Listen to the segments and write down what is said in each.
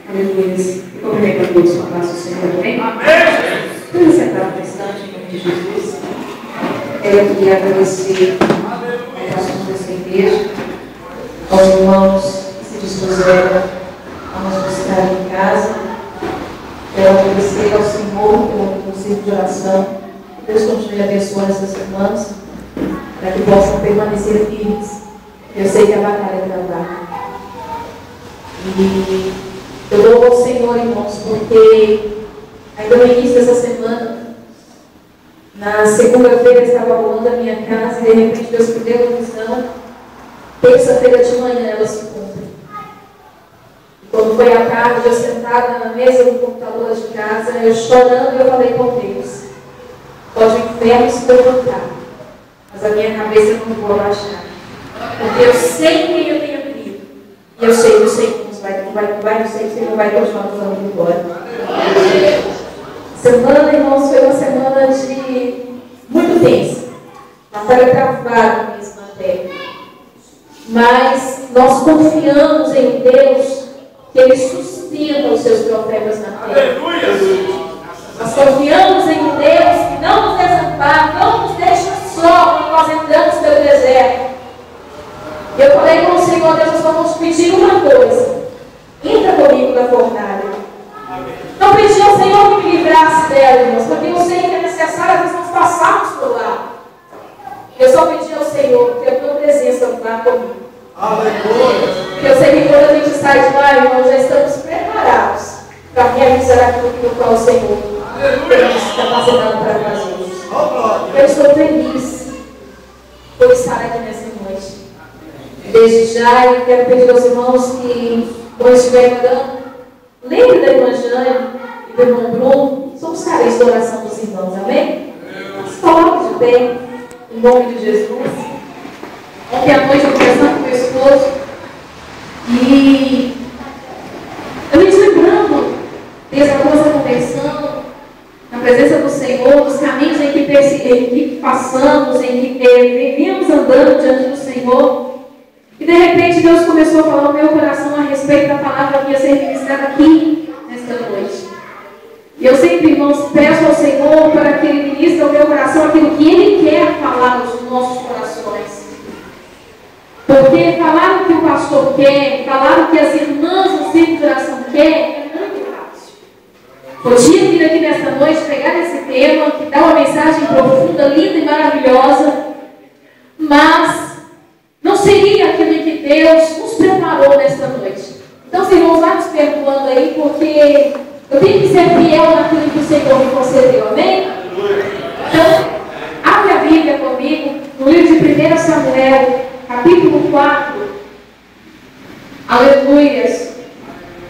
Aleluia. E cumprimento a todos com a paz do Senhor. Amém? Amém. Vamos sentar no instante, em nome de Jesus. Eu queria agradecer ao pastor dessa igreja, aos irmãos que se dispuseram a nos buscar em casa. Quero agradecer ao Senhor pelo conselho de oração. Que Deus continue abençoando essas irmãs, para que possam permanecer firmes. Eu sei que a batalha é travada. E eu louvo ao Senhor, irmãos, porque ainda no início dessa semana, na segunda-feira, estava arrumando a minha casa e de repente Deus me deu uma visão. Terça-feira de manhã ela se cumpre. E quando foi à tarde, eu sentada na mesa do computador de casa, eu chorando, eu falei com Deus: pode o inferno se levantar, mas a minha cabeça eu não vou abaixar, porque eu sei quem eu tenho crido. E eu sei que o Senhor não vai, eu sei que o Senhor vai continuar nos dando embora. Semana, irmãos, foi uma semana de muito tensa. Batalha travada mesmo até. Mas nós confiamos em Deus, que Ele sustenta os seus profetas na terra. Nós confiamos em Deus, que não nos desampara, não nos deixa só quando nós entramos pelo deserto. Eu falei com o Senhor: Deus, nós vamos pedir uma coisa. Entra comigo na fornalha. Não pedi ao Senhor que me livrasse dela, irmãos, porque eu sei que é necessário nós passarmos por lá. Eu só pedi ao Senhor que a tua presença vá comigo. Porque eu sei que quando a gente sai de lá, irmãos, já estamos preparados para realizar aquilo que o Senhor está fazendo para nós. Eu estou feliz por estar aqui nessa noite. Desde já, eu quero pedir aos irmãos que, quando estiverem orando, lembre da irmã Jane e do irmão Bruno. Somos carentes da oração dos irmãos, amém? Mas coloque de pé, em nome de Jesus. Ontem à noite eu conversando com meu esposo e eu me lembrando, desde a nossa conversando, na presença do Senhor, dos caminhos em que passamos, em que vivemos andando diante do Senhor. E de repente Deus começou a falar no meu coração a respeito da palavra que ia ser ministrada aqui nesta noite. E eu sempre, irmãos, peço ao Senhor para que Ele ministre ao meu coração aquilo que Ele quer falar aos nossos corações. Porque falar o que o pastor quer, falar o que as irmãs no centro de oração querem, é muito fácil. Podia vir aqui nesta noite pegar esse tema, que dá uma mensagem profunda, linda e maravilhosa, mas não seria aquilo que Deus nos preparou nesta noite. Então, os irmãos, vai nos perdoando aí, porque eu tenho que ser fiel naquilo que o Senhor me concedeu, amém? Então, abre a Bíblia comigo, no livro de 1 Samuel, capítulo 4. Aleluias.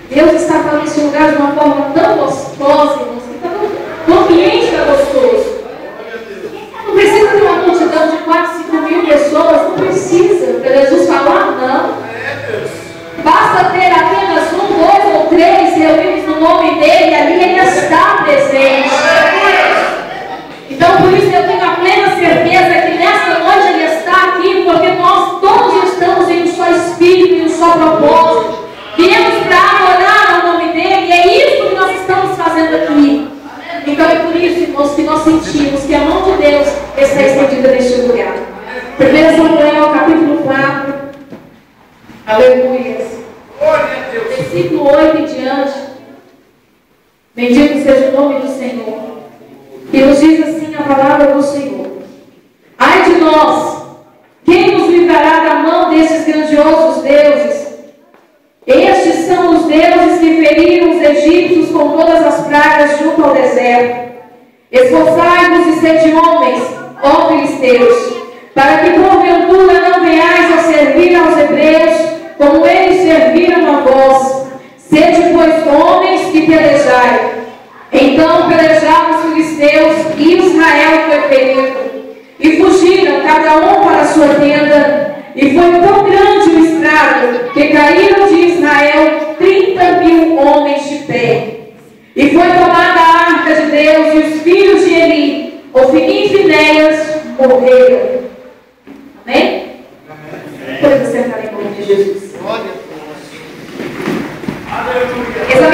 Deus está falando nesse lugar de uma forma tão gostosa, irmãos, que o ambiente está gostoso. Não precisa ter uma multidão de 4, 5 mil pessoas, não precisa para Jesus falar, não. Basta ter apenas 1, 2 ou 3 reunidos no nome dele, ali ele está presente. Então, por isso eu tenho a plena certeza que nesta noite ele está aqui, porque nós todos estamos em um só espírito, em um só propósito. Viemos para adorar o nome dele, e é isso que nós estamos fazendo aqui. Então é por isso, irmãos, que nós sentimos que a mão de Deus está estendida neste lugar. 1 Samuel, capítulo 4. Aleluia. Versículo 8 em diante. Bendito seja o nome do Senhor. E nos diz assim a palavra do Senhor: ai de nós, quem nos livrará da mão desses grandiosos deuses? Estes são os deuses que feriram os egípcios com todas as pragas junto ao deserto. Esforçai-vos e sede homens, ó filisteus, para que porventura não venhais a servir aos hebreus, como eles serviram a vós. Sede, pois, homens que pelejai. Então pelejaram os filisteus, e Israel foi ferido. E fugiram, cada um para a sua tenda. E foi tão grande o estrago, que caíram de Israel 30.000 homens de pé. E foi tomada a arca de Deus, e os filhos de Eli, Ofni e Finéias, morreram. Amém? Pode sentar em nome de Jesus. Essa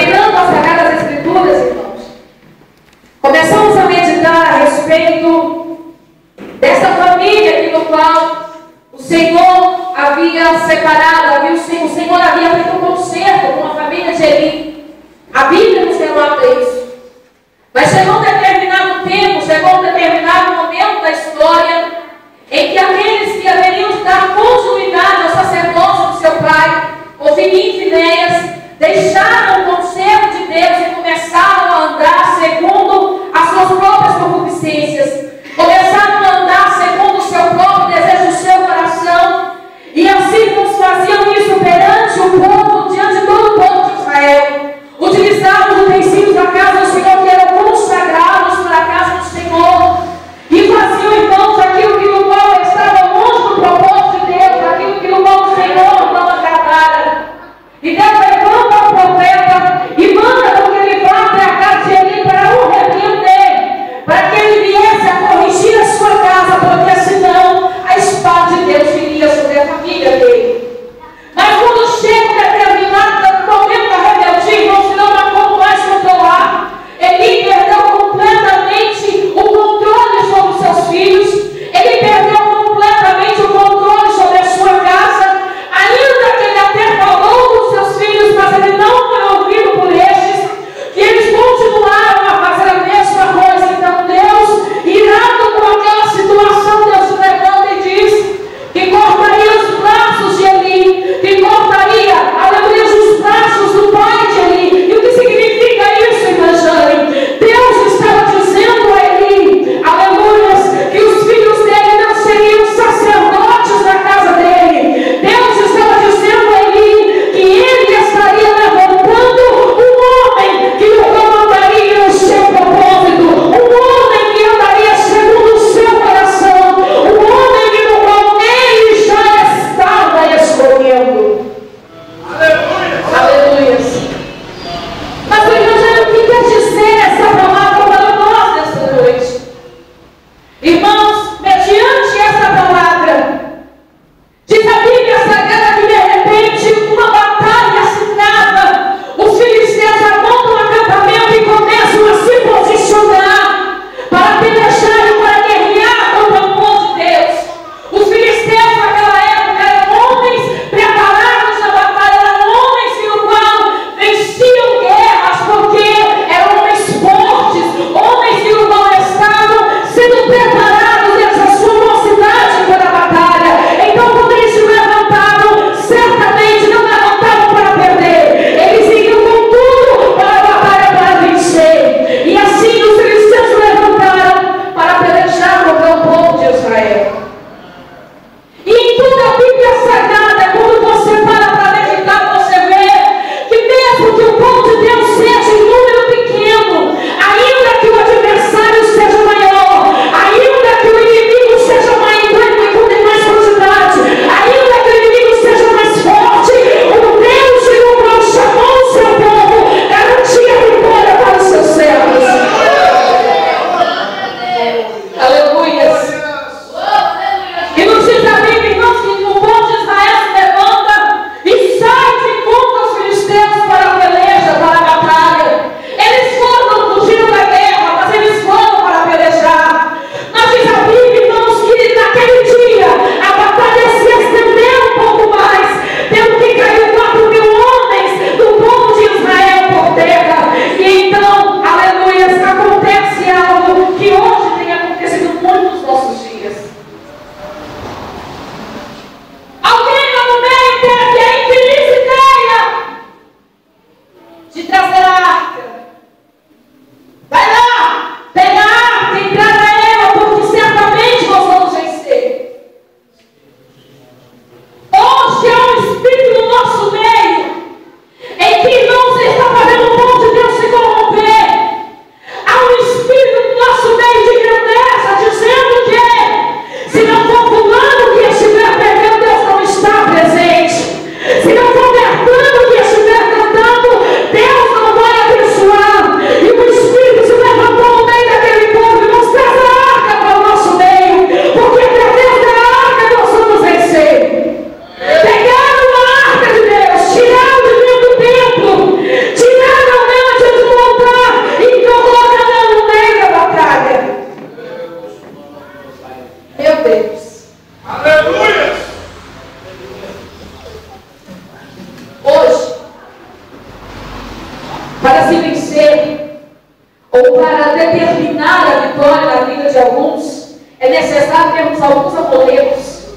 de alguns, é necessário termos alguns amuletos.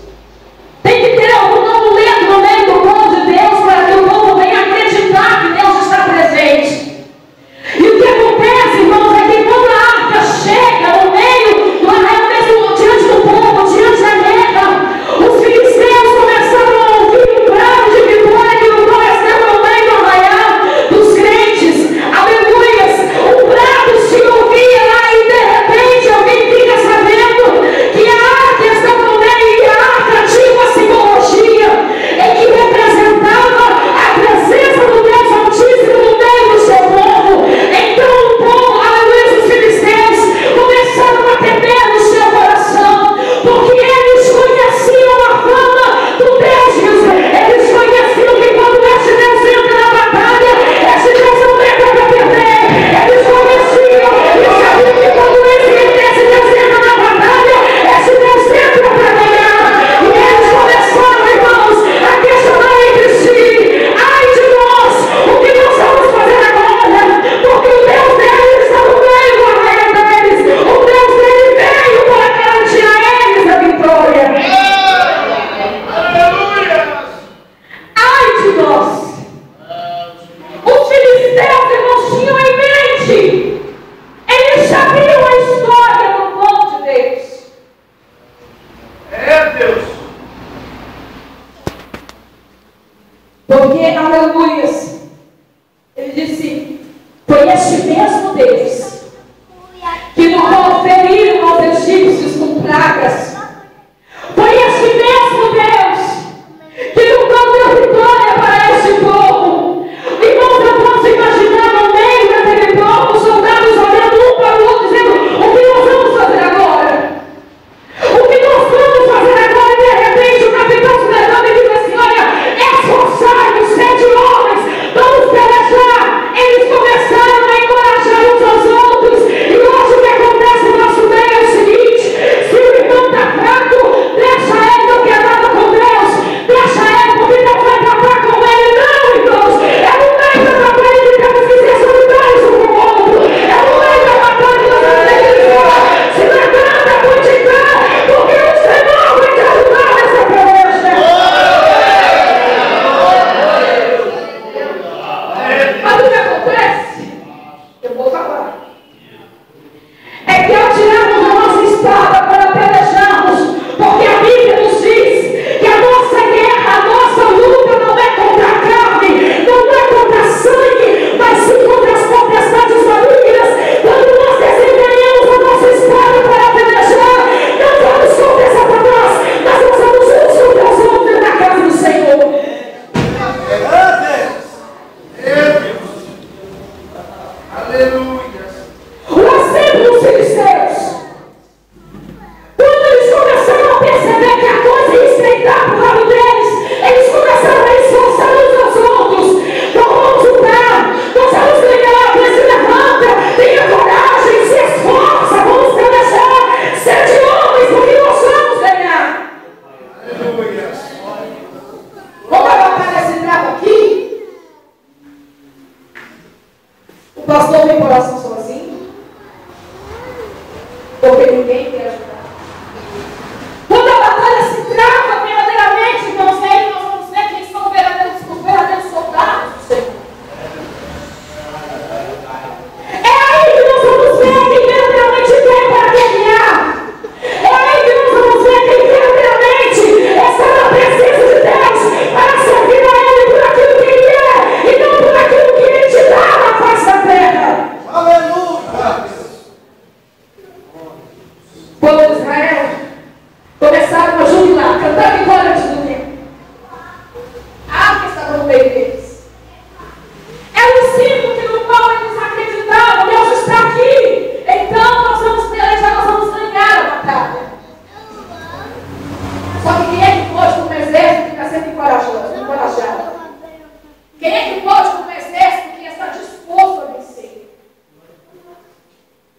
Tem que ter algum amuleto no meio do povo de Deus para que o povo venha acreditar que Deus está presente. E o que acontece, irmãos, é que quando a arca chega no meio, diante do povo, diante da guerra, os filisteus começaram a ouvir um brado de vitória que o qual estava no meio do arraial dos crentes. Aleluias! O brado se ouvia lá e de repente alguém fica sabendo que a arca estava no meio e a arca tinha uma simbologia em que representava a presença do Deus Altíssimo no meio do seu povo. Então o povo, aleluia, os filisteus começaram a temer no seu coração, porque eles conheciam a fama do Deus de Israel. Eles conheciam que quando este Deus entra na batalha, este Deus não entra para perder. Eles conheciam e sabiam que quando esse Deus entra na batalha, este Deus entra para ganhar. E eles começaram, irmãos, a questionar entre si: ai de nós, o que nós vamos fazer agora? Porque o Deus deles está no meio do arraial deles. O Deus dele veio para garantir a eles a vitória. Ai de nós! Os filisteus, irmãos, tinham em mente. Eles sabiam a história do povo de Deus. Deus. Porque, aleluias, ele disse: foi este mesmo Deus que no qual feriram aos egípcios com pragas. Foi este mesmo Deus que no qual deu vitória para este povo. Irmãos, eu posso imaginar no meio daquele povo os soldados olhando um para o outro, dizendo: o que nós vamos fazer agora? O que nós vamos fazer agora? E de repente o capitão se levanta e diz assim: olha, esforçai-vos, 7 homens, vamos pelejar. Eles começaram a encorajar uns aos outros. E hoje o que acontece no nosso meio é o seguinte: se o irmão está fraco, deixa ele, não quer nada com Deus, deixa ele, porque Deus vai tratar com ele. Não, irmãos, é no meio da batalha que temos que ser solidários um com o outro. É no meio da batalha que nós temos que se levanta, continuar, porque o Senhor vai te ajudar nessa peleja. Mas o que acontece? Eu vou falar. É que ao tirarmos a nossa espada para pelejarmos, porque a Bíblia nos diz que a nossa guerra, a nossa luta não é contra a carne, não é contra a sangue, mas sim contra as potestades malignas. Quando nós desempenhamos a nossa espada para pelejar, não vamos contra Satanás, mas nós vamos uns contra os outros na casa do Senhor. Aleluia. O exemplo dos filisteus, quando eles começaram a perceber que a coisa ia estreitar para o lado deles, eles começaram a esforçar uns aos outros. Então vamos lutar, nós vamos ganhar, mas se levanta, tenha coragem, se esforça, vamos pelejar, 7 homens, porque nós vamos ganhar. Aleluia. Vamos aguardar esse trago aqui? O pastor vem coração sozinho? Porque ninguém quer ajudar. Quando a batalha se trava verdadeiramente, irmãos, aí nós vamos ver quem são os verdadeiros soldados do Senhor. É aí que nós vamos ver quem verdadeiramente quer para guerrear. É aí que nós vamos ver quem verdadeiramente está na presença de Deus para servir a Ele por aquilo que Ele é e não por aquilo que Ele te dá na face da terra. Aleluia. Quando Israel começaram a jubilar, cantar vitória antes do tempo, a arca estava no meio deles. Era um símbolo que no qual eles acreditavam: Deus está aqui, então nós vamos pelejar, nós vamos ganhar a batalha. Só que quem é que pode com um exército que está sendo encorajado? Quem é que pode com um exército que está disposto a vencer?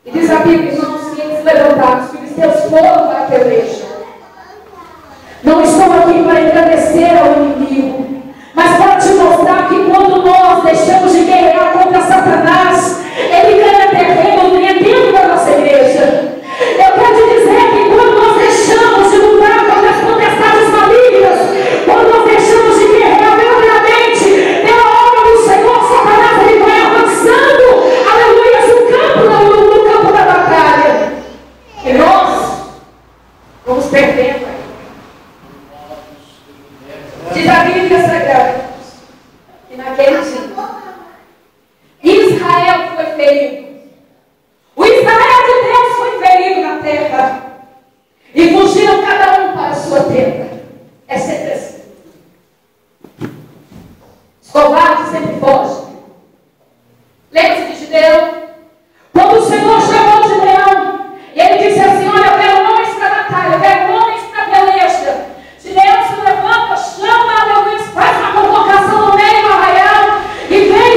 E diz a Bíblia, irmãos, que eles levantaram, os filisteus foram para a peleja. Não estou aqui para engrandecer ao inimigo, mas para te mostrar que quando nós deixamos de guerrear contra Satanás, ele ganha terreno dentro da nossa igreja. Eu quero imagina. Israel foi ferido. O Israel de Deus foi ferido na terra. E fugiram cada um para a sua tenda. É sempre assim. Os covardes sempre fogem. Lembra-se de Gideão? Quando o Senhor chamou Gideão, e ele disse assim: olha, eu quero homens para a batalha, eu quero homens para a peleja. Gideão se levanta, chama, meu Deus, faz uma convocação no meio do arraial, e vem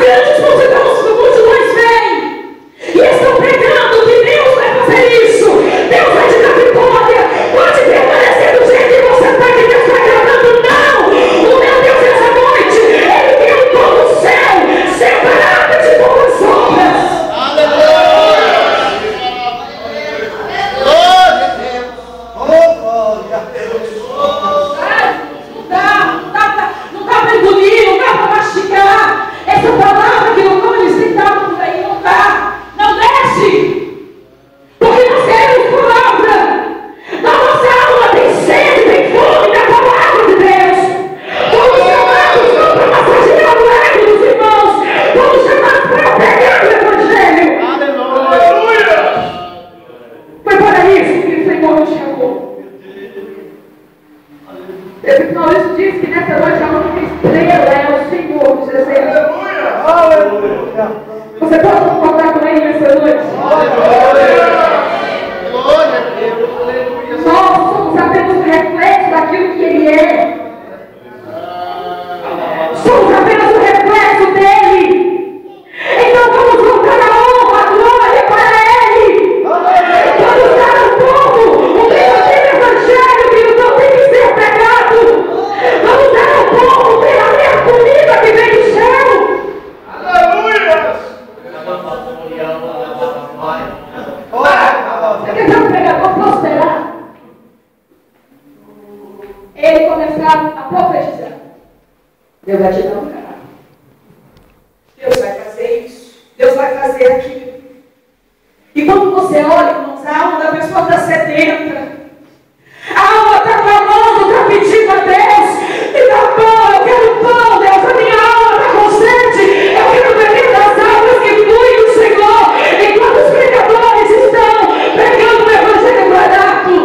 grandes multidões vêm e estão pregando que Deus vai fazer isso, Deus vai te dar vitória, pode permanecer do jeito que você está, que Deus está gravando. Não! O meu Deus essa noite, Ele tem um todo céu separado de boas obras. Não dá para engolir, não dá para mastigar. Essa palavra que o Cone tem dado por aí não dá. Não desce. Porque nós temos palavra. Na nossa alma tem sede, tem fome da palavra de Deus. Fomos chamados não para massagear o ego dos irmãos. Fomos chamados para pregar o Evangelho. Aleluia! Foi para isso que o Senhor nos chamou. Esse Maurício disse que nessa noite a única estrela é o Senhor dos Exércitos. Aleluia! Você pode concordar com ele nessa noite? Nós somos apenas um reflexo daquilo que Ele é. Somos apenas um reflexo dEle. Então vamos voltar a honra, a glória para Ele. Vamos dar ao povo o verdadeiro Evangelho que não tem que ser pregado. Vamos dar ao povo verdadeira comida que vem do céu. Aleluia! Você quer ver um pregador prosperar? Ele começar a profetizar. Deus vai te dar um carro. Deus vai fazer isso. Deus vai fazer aquilo. E quando você olha, irmãos, a alma da pessoa está sedenta. A alma está clamando, está pedindo a Deus. Me dá pão, eu quero pão, Deus. A minha alma está com sede. Eu quero beber das águas que fluem do Senhor. Enquanto os pregadores estão pregando o Evangelho barato.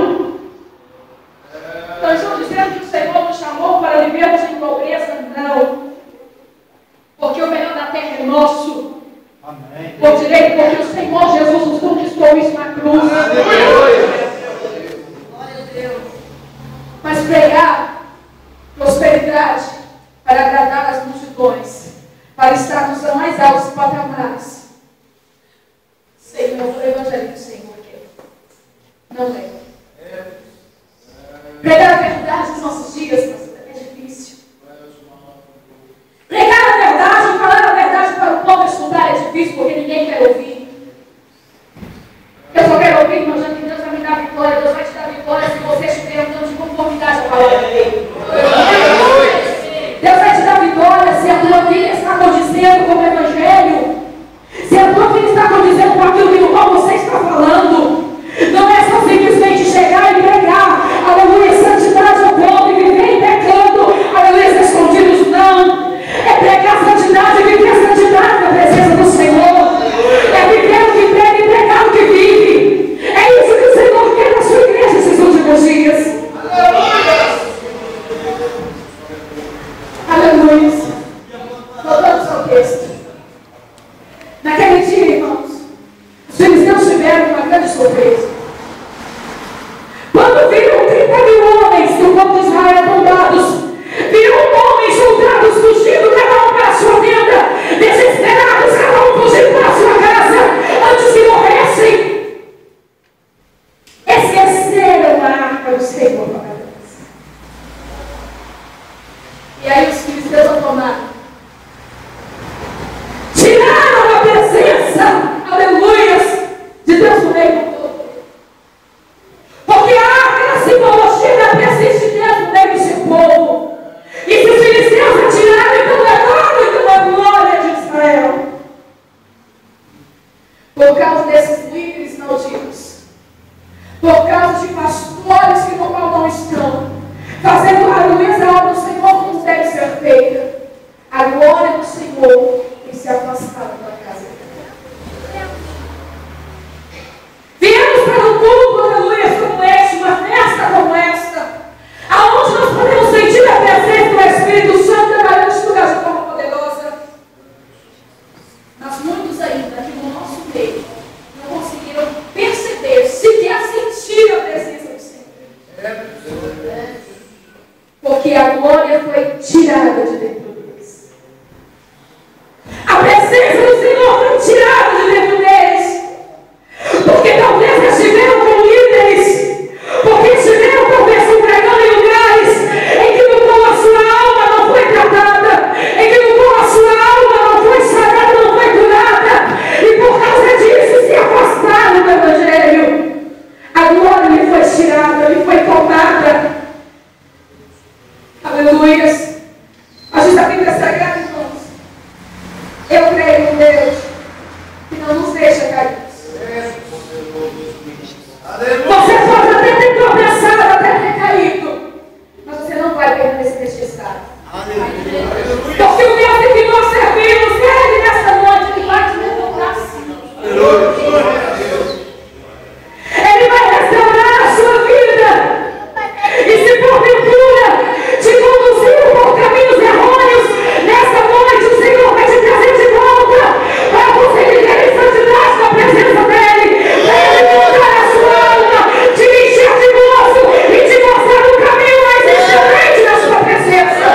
Então estão dizendo que o Senhor nos chamou para vivermos em pobreza? Não. Porque o melhor da terra é nosso. Amém. Por direito, porque o Senhor Jesus nos conquistou isso na cruz. Mas pregar prosperidade para agradar as multidões, para estar nos mais altos patamares. Senhor, o Evangelho do Senhor aqui. Não é. Pregar a verdade nos nossos dias, é difícil. Pregar a verdade, falar a verdade para o povo estudar é difícil, porque ninguém quer ouvir. Eu só quero ouvir, irmão, já que Deus vai me dar vitória. Deus vai te dar vitória se você estiver andando de conformidade à palavra dele. Deus vai te dar vitória se a tua vida está condizendo com o Evangelho. Se a tua vida está condizendo com aquilo que qual você está falando. Não é só simplesmente chegar e pregar, aleluia, santidade ao povo e viver pecando, aleluia, escondidos, não. É pregar santidade e viver santidade na presença do Senhor. É viver o que prega e pregar o que vive. É isso que o Senhor quer na sua igreja esses últimos dias. Aleluia. Voltamos ao texto. Naquele dia, irmãos, os filisteus tiveram uma grande surpresa. Quando viram 30.000 homens do povo de Israel tombados, viram homens soldados fugindo, cada um para a sua tenda, desesperados, cada um fugindo para a sua casa, antes que morressem. Esqueceram a arca do Senhor para Deus. E aí os filisteus automaram. Tiraram a presença, aleluias, de Deus no meio do povo. Porque a arca era a simbologia da presença de Deus no meio do seu povo. E se os filisteus atiraram, então levaram a glória de Israel. Por causa desses líderes malditos, por causa de pastores que no qual não estão, fazendo aleluia a obra do Senhor como deve ser feita, a glória do Senhor tem se afastado da casa de Deus. Viemos para um culto, aleluia, como este, uma festa como esta, aonde nós podemos sentir a presença do Espírito Santo trabalhando neste lugar de forma poderosa. Mas muitos ainda aqui no nosso meio não conseguiram perceber, sequer sentir a presença do Senhor. Porque a glória foi tirada de dentro deles. A creio em Deus que não nos deixa cair. Você pode até ter tropeçado, até ter caído, mas você não vai permanecer neste estado. Porque o Deus que nós servimos, Ele nessa noite, Ele vai te levantar assim. Ele vai restaurar a sua vida. E se porventura te conduziu por caminhos errôneos, nesta noite o Senhor vai te trazer de volta para você viver em santidade na presença dEle, para Ele mudar a sua alma, te encher de gozo e te mostrar um caminho mais excelente na sua presença.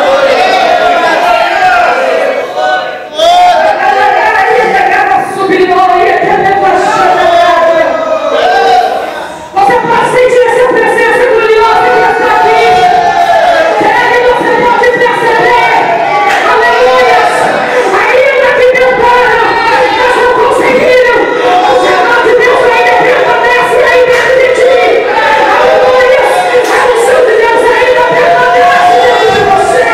Você pode sentir essa presença gloriosa que está aqui. Você pode perceber, aleluia, ainda que tentaram, mas não conseguiram. O chamado de Deus ainda permanece aí dentro de ti. Aleluia, a unção de Deus ainda permanece dentro de você.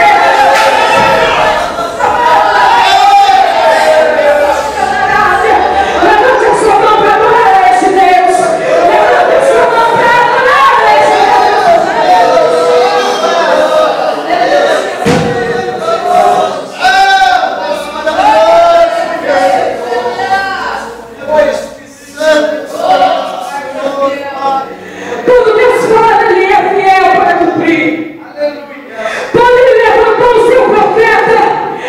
Levante a sua mão para adorar este Deus. Levante a sua mão para adorar este Tudo Deus fala, Ele é fiel para cumprir. Quando Ele levantou o seu profeta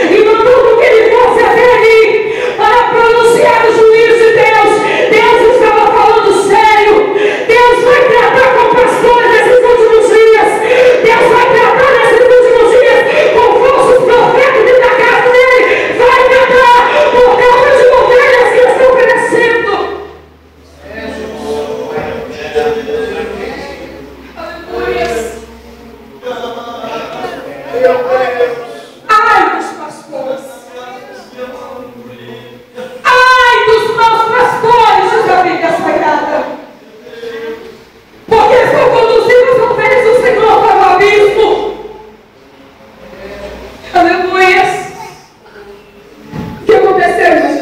e mandou com que ele fosse até ali para pronunciar o juízo de Deus, Deus estava falando sério. Deus vai tratar com pastores nesses últimos dias. Deus vai tratar nesses últimos dias com falsos profetas dentro da casa dele. Vai tratar por causa de ovelhas que estão crescendo. Ai dos pastores! Ai dos maus pastores, diz a Bíblia Sagrada! Porque estão conduzindo as ovelhas do Senhor para o abismo. Aleluia! O que aconteceu, irmã?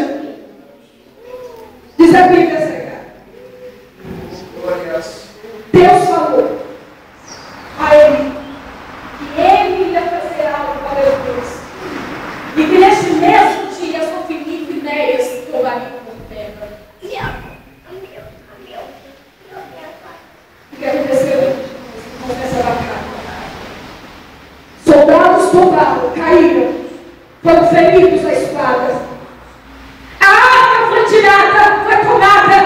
Diz a Bíblia Sagrada. Deus falou a ele que ele ia fazer algo para Deus. E que neste mesmo dia Sofini e Finéias tomariam por terra. O que aconteceu? Começa a batalha. Soldados tombaram, caíram, foram feridos à espada. A arca foi tirada, foi tomada.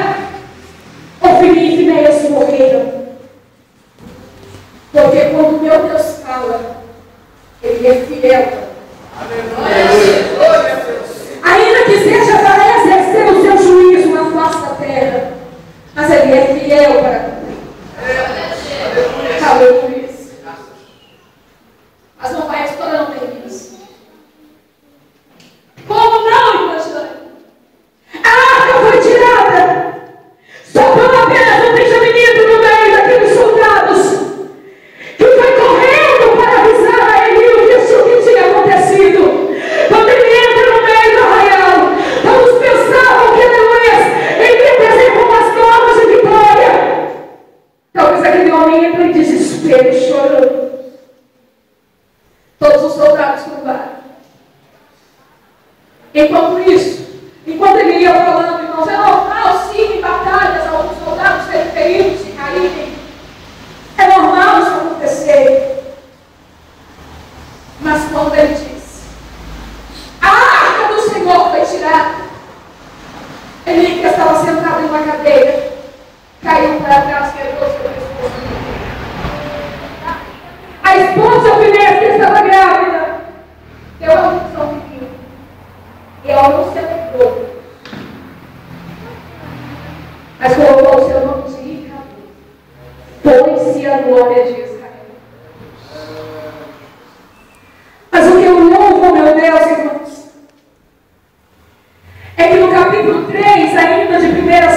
Ofni e Finéias morreram. Porque quando meu Deus fala, Ele é fiel. Ainda que seja para exercer o seu juízo na face da terra, mas Ele é fiel para cumprir. Aleluia. Mas não vai, a história não termina assim. Como não, irmã Jane? A arca foi tirada. Sobrou apenas um benjaminito no meio daqueles soldados que foi correndo para avisar a Eli o que tinha acontecido. Quando ele entra no meio do arraial, todos pensavam que ele ia trazer umas novas de vitória. Talvez aquele homem entra em desespero, chorando. Todos os soldados curvaram. Enquanto isso, enquanto ele ia falando, irmãos, é normal, sim, em batalhas, alguns soldados serem feridos e caírem. É normal isso acontecer. Mas quando ele diz, a arca do Senhor foi tirada, ele que estava sentado em uma cadeira, caiu para trás, quebrou seu pescoço. A esposa Finéias, que estava grávida, deu a luz ao menino. E ela não se alegrou, mas colocou o seu nome de Icabod. Põe-se a glória de Israel. Mas o que eu louvo, meu Deus, irmãos, é que no capítulo 3, ainda de 1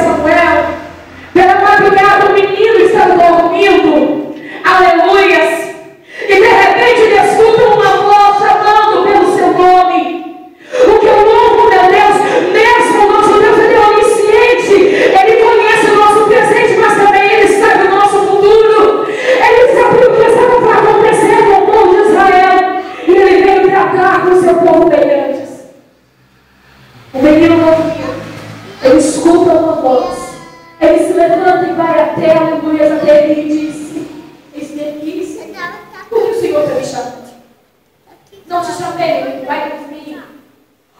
Samuel, pela madrugada o menino estava dormindo, aleluias, e de repente ele escuta uma voz chamando pelo seu nome. O que eu louvo, meu Deus, Ele escuta uma voz. Ele se levanta e vai até, aleluia, até ele e disse: eis-me aqui, Senhor. Por que o Senhor está me chamando? Não te chamei, menino, vai dormir.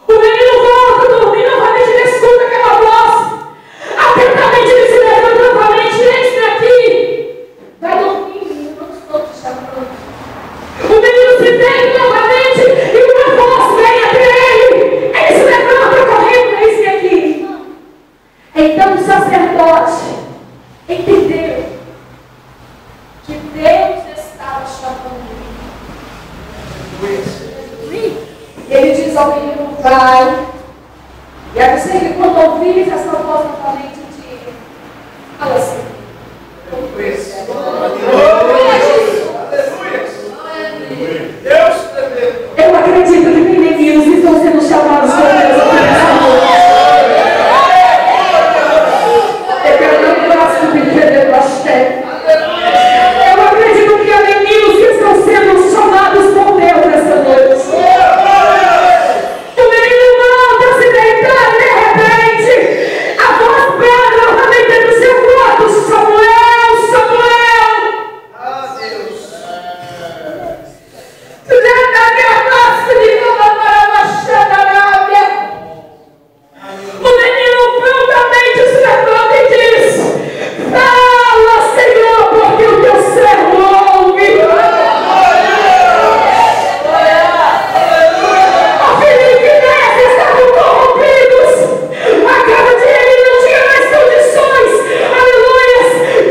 O menino volta a dormir novamente, ele escuta aquela voz. Atentamente ele se levanta novamente: eis-me aqui. Vai dormir, menino, não estou te chamando. O menino se deita novamente e uma voz vem até ele. Ele se levanta correndo: eis-me aqui. Então o sacerdote entendeu que Deus estava chamando ele. Ele diz ao menino: vai. E a você que quando ouvires essa voz novamente, diga: fala assim. Eu acredito que meninos estão sendo chamados por Deus. Eu acredito que há meninos que estão sendo chamados por Deus nessa noite. O menino volta a se deitar e de repente a voz pega novamente no seu quarto: Samuel, Samuel. Deus. O menino prontamente se levanta e diz: fala, Senhor, porque o teu servo ouve. O Felipe e Nessa estavam corrompidos. A casa de ele não tinha mais condições, aleluia,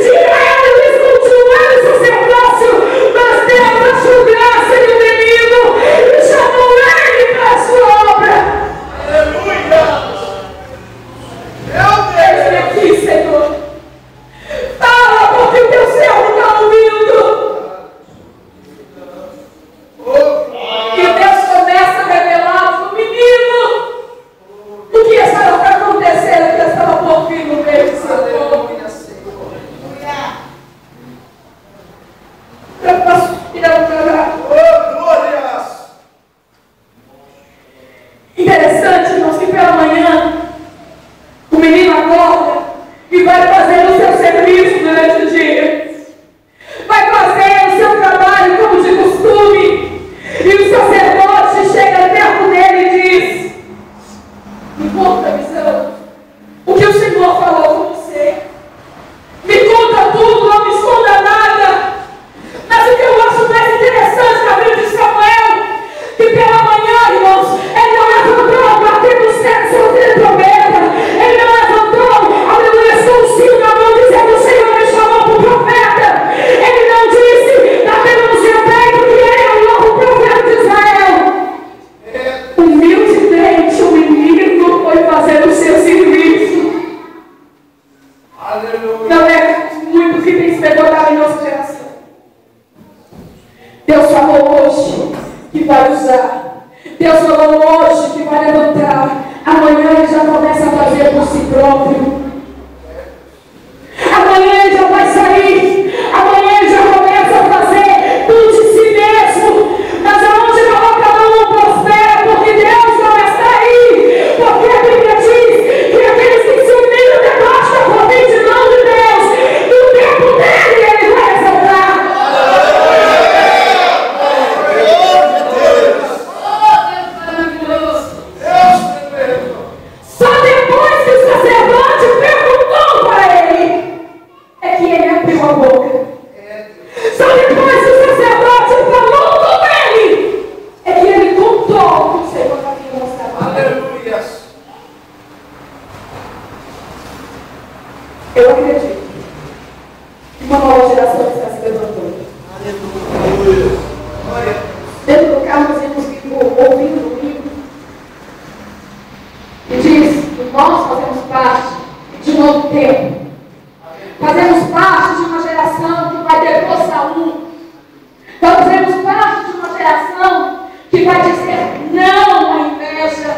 de eles continuarem o sacerdócio. Mas Deus achou graça no menino e chamou ele para a sua obra. Eis-me aqui, Senhor. Fala, porque o teu servo está ouvindo. E Deus começa a revelar para o menino o que estava acontecendo, que estava por vir no meio do seu povo. Eu posso tirar o canal. Interessante, irmãos, que pela manhã o menino acorda e vai fazer o seu serviço durante o dia. Vai fazer o seu trabalho como de costume. E o sacerdote chega perto dele e diz: me conta a visão. O que o Senhor falou com você? Me conta tudo, não me esconda nada. Mas o que eu acho mais interessante na vida de Samuel, que pela manhã, irmãos, ele não levantou batendo os tetos soltando trombeta. Ele não levantou, aleluia, com o sino na mão, dizendo: o Senhor me chamou para o profeta. Ele não disse, batendo no seu peito, que ele é o novo profeta de Israel. Humildemente, o menino foi fazer o seu serviço. Não é muito que tem se pegado em nossa geração. Deus falou hoje que vai usar. Deus falou hoje que vai levantar. Amanhã ele já começa a fazer por si próprio. Amanhã ele já vai sair. Amanhã ele já começa a fazer tudo de si mesmo. Mas aonde cada um prospera, porque Deus não está aí. Porque a Bíblia diz que aqueles que se humilham debaixo da potente mão de Deus, no tempo dele ele vai exaltar. Só depois que o sacerdote perguntou para ele, é que ele abriu a boca. Só depois que o sacerdote falou com ele, é que ele contou o que o Senhor havia mostrado. Aleluia. Eu acredito que uma nova geração está se levantando. Dentro do carro, nós vimos ouvindo o livro e diz que nós fazemos parte de um novo tempo. Fazemos parte de uma geração que vai depor Saul. Fazemos parte de uma geração que vai dizer não à inveja,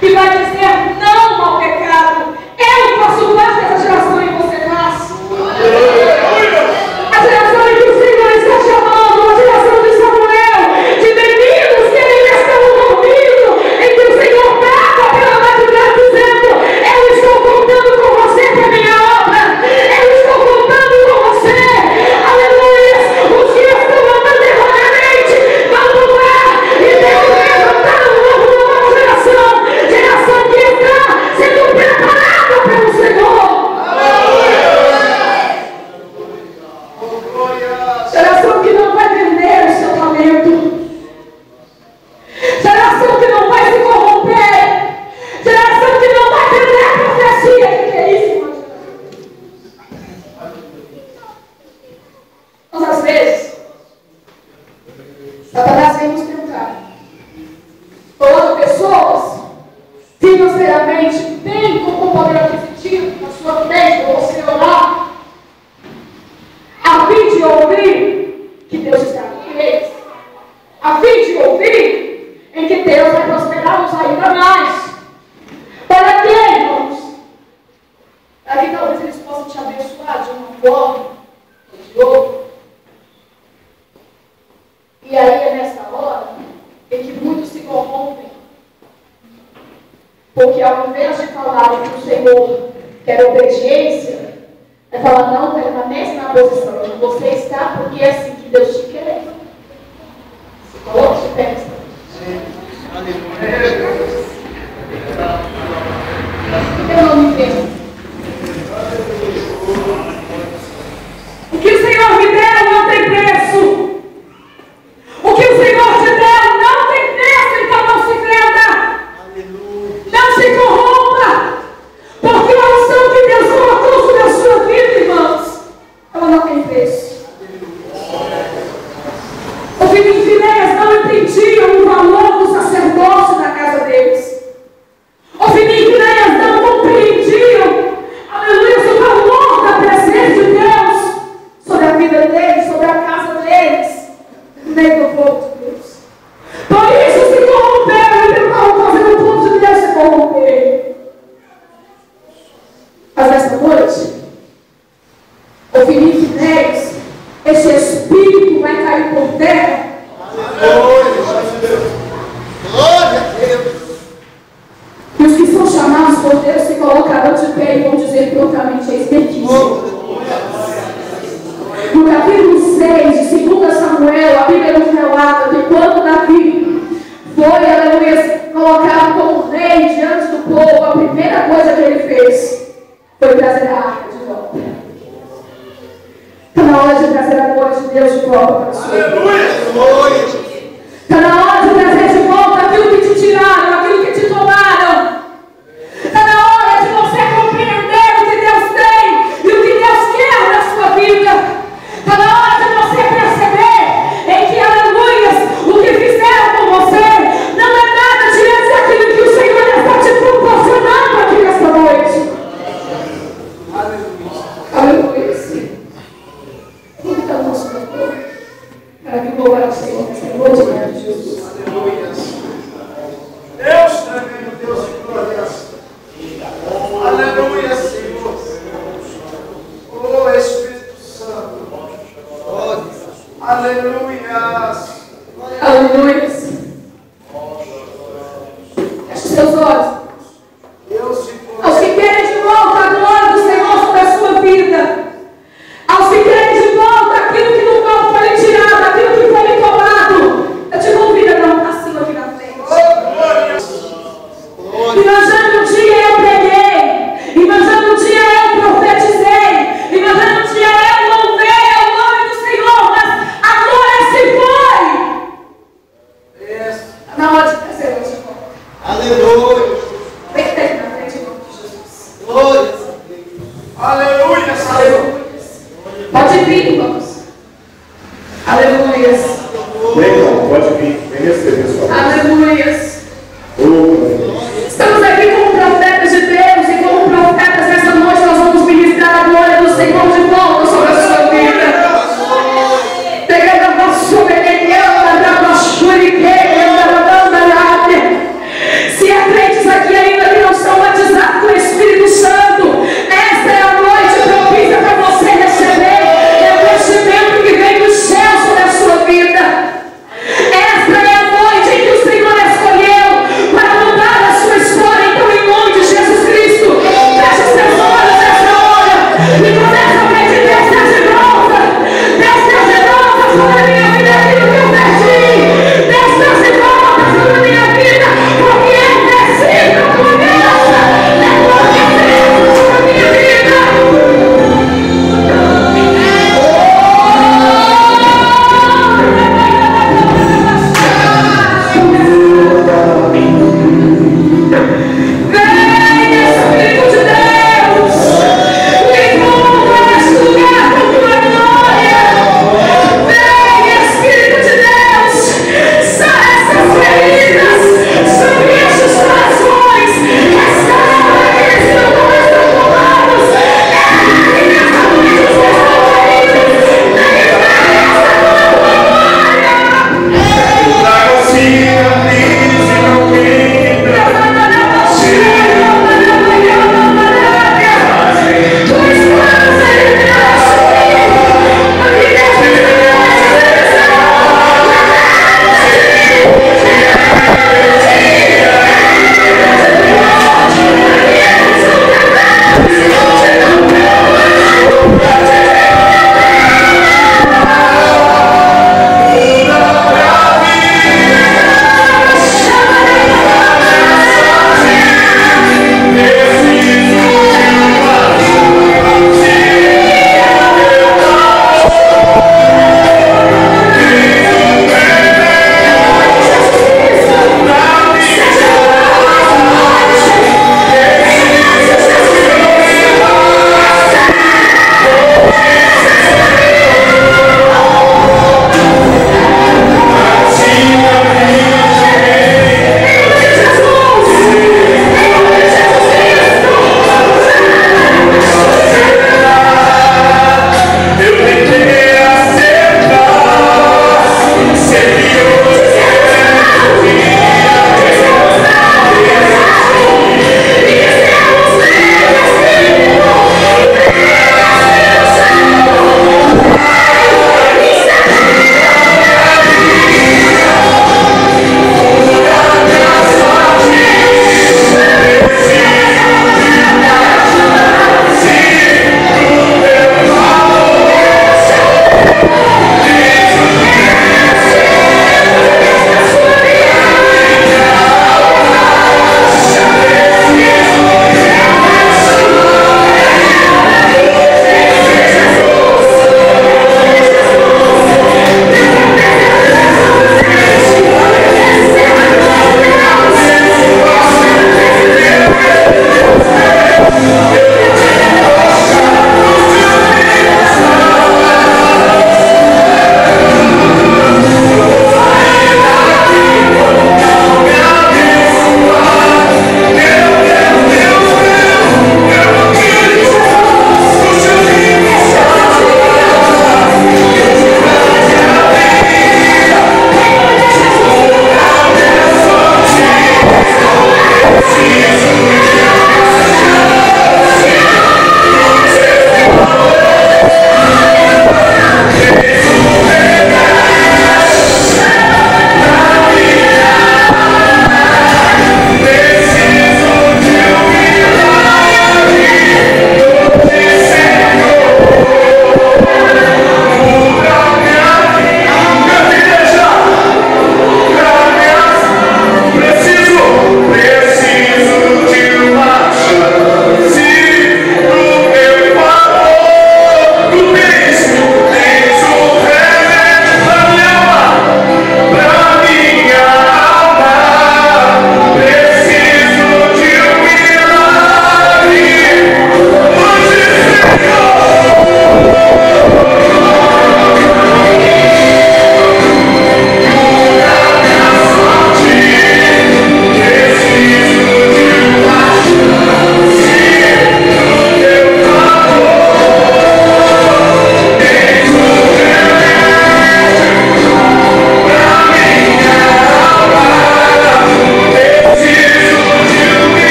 que vai dizer não ao pecado. Eu faço parte dessa geração e você faz. A geração em que o Senhor está chamando, a geração de Samuel, de meninos que ainda estão dormindo, em que o Senhor pega pela madrugada dizendo: eu estou com realmente tem como poder aquisitivo na sua mente para você orar, a fim de ouvir que Deus está com eles, a fim de ouvir em que Deus vai prosperá-los ainda mais. Para quê, irmãos? Para que talvez eles possam te abençoar de uma forma ou de outra. E aí é nessa hora em que muitos se corrompem. Porque ao invés de falar que o Senhor quer obediência, é falar, não, permanece na posição onde você está, porque é assim que Deus te quer. Se coloque de pé. Eu não me vejo. O que o Senhor me deu não tem preço. O que o Senhor te deu não tem preço, então não se venda. Não se corrompa. Porque a unção que Deus colocou sobre a sua vida, irmãos, ela não tem preço. Os filhos de Finéias não entendiam o valor do sacerdócio na casa deles. Os filhos de Finéias não compreendiam, aleluia, o valor da presença de Deus sobre a vida deles, sobre a casa deles, no meio do povo de Deus. Por isso se corromperam e tentaram fazer o povo de Deus se corromper. Mas nesta noite, o Filipe Finéias, esse espírito vai cair por terra. Glória a Deus. E os que são chamados por Deus se colocarão de pé e vão dizer prontamente: eis que aqui. No capítulo 6 de 2 Samuel, a Bíblia nos relata que quando Davi foi, aleluia, colocado como rei diante do povo, a primeira coisa que ele fez foi trazer a arca de volta. Está na hora de trazer a glória de Deus de volta para a sua vida. Está na hora de trazer de volta aquilo que te tiraram, aquilo que te tomaram. Está na hora de você compreender o que Deus tem e o que Deus quer na sua vida. Está na hora de você perceber em que, aleluias, o que fizeram com você não é nada diante daquilo que o Senhor está te proporcionando aqui nesta noite. Aleluia. Aleluia. Convida o nosso cantor para que louvar o Senhor nesta noite.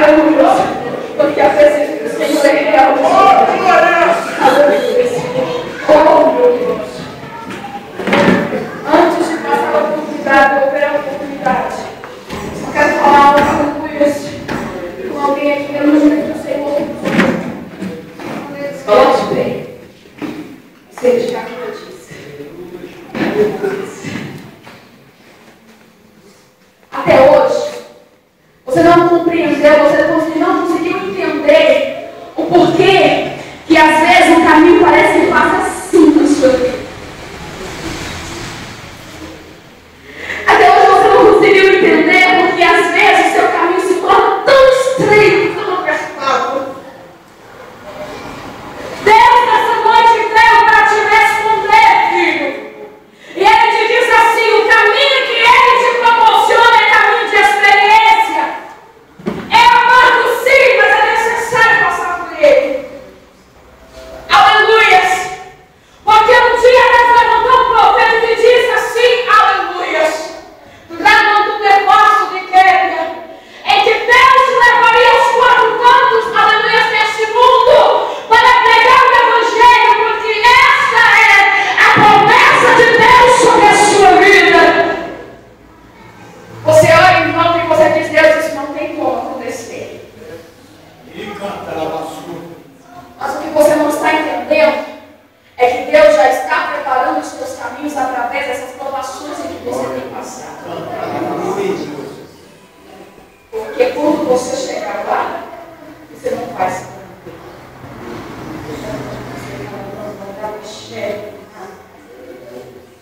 Aleluia. Porque a presença do Senhor é real. Aleluia. Oh, meu Deus. Antes de passar a oportunidade, eu quero a oportunidade. Só quero falar algo com alguém aqui pelo nome do Senhor. Volte bem. Seja como eu disse. Até hoje, você não compreendeu, você não conseguiu entender o porquê que às vezes o caminho parece que passa assim na sua vida. Até hoje você não conseguiu entender porque às vezes o seu caminho se torna tão estreito, tão apertado. Deus nessa noite veio para te responder, filho. E Ele te diz assim, o caminho que Ele te proporciona é caminho de experiência. É amargo sim, mas é necessário passar por ele. Aleluias. Porque um dia Deus levantou um profeta que disse assim, aleluias. Trazendo um negócio de guerra, em que Deus levaria os quatro cantos, aleluias, deste mundo, para pregar o Evangelho, porque esta é a promessa de Deus sobre a sua vida. Você olha em volta e você diz, Deus, isso não tem como acontecer. Mas o que você não está entendendo é que Deus já está preparando os seus caminhos através dessas provações em que você tem passado. Porque quando você chegar lá, você não vai se tranquilizar.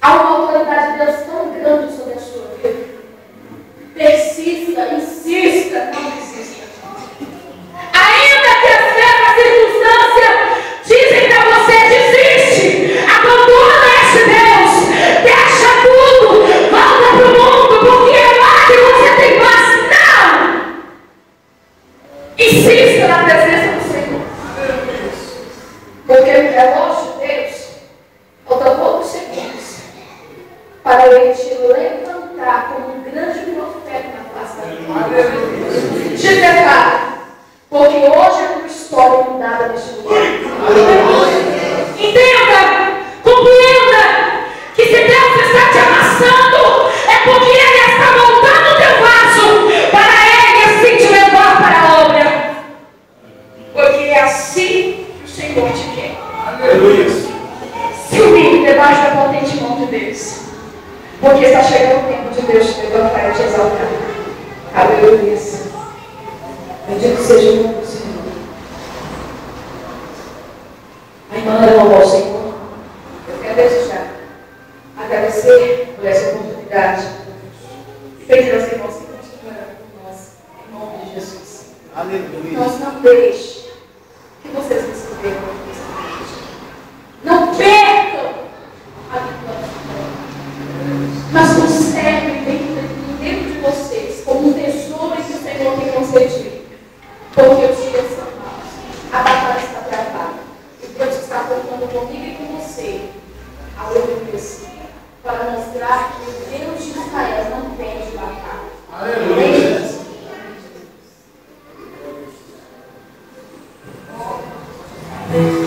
Há uma autoridade de Deus tão grande sobre a sua vida. Persista, insista, não desista. Ainda que às vezes a circunstância dizem para você, desiste, abandona esse Deus, deixa tudo, volta para o mundo, porque é lá que você tem paz. Não! Insista na presença do Senhor. Porque o relógio de Deus falta poucos segundos para Ele te levantar como um grande profeta na face da terra. Te prepara, porque hoje é uma história mudada neste lugar. Entenda, compreenda que se Deus está te amassando, é porque Ele está moldando o teu vaso para Ele assim te levar para a obra. Porque é assim que o Senhor te quer. Se humilhe debaixo da potente mão de Deus. Porque está chegando o tempo de Deus te levantar e te exaltar. Aleluia. Bendito seja o nome do Senhor. A irmã Ana louvou ao Senhor. Eu quero desejar, agradecer por essa oportunidade e pedir aos irmãos que continuem com nós, em nome de Jesus. Aleluia. Nós não deixem que vocês nos percam nessa noite. Não percam a vida. Mas conservem dentro de vocês como um tesouro que o Senhor tem concedido. Porque os dias são maus. A batalha está travada. E Deus está contando comigo e com você. Aleluia. Para mostrar que o Deus de Israel não tem de batalha. Aleluia. Aleluia.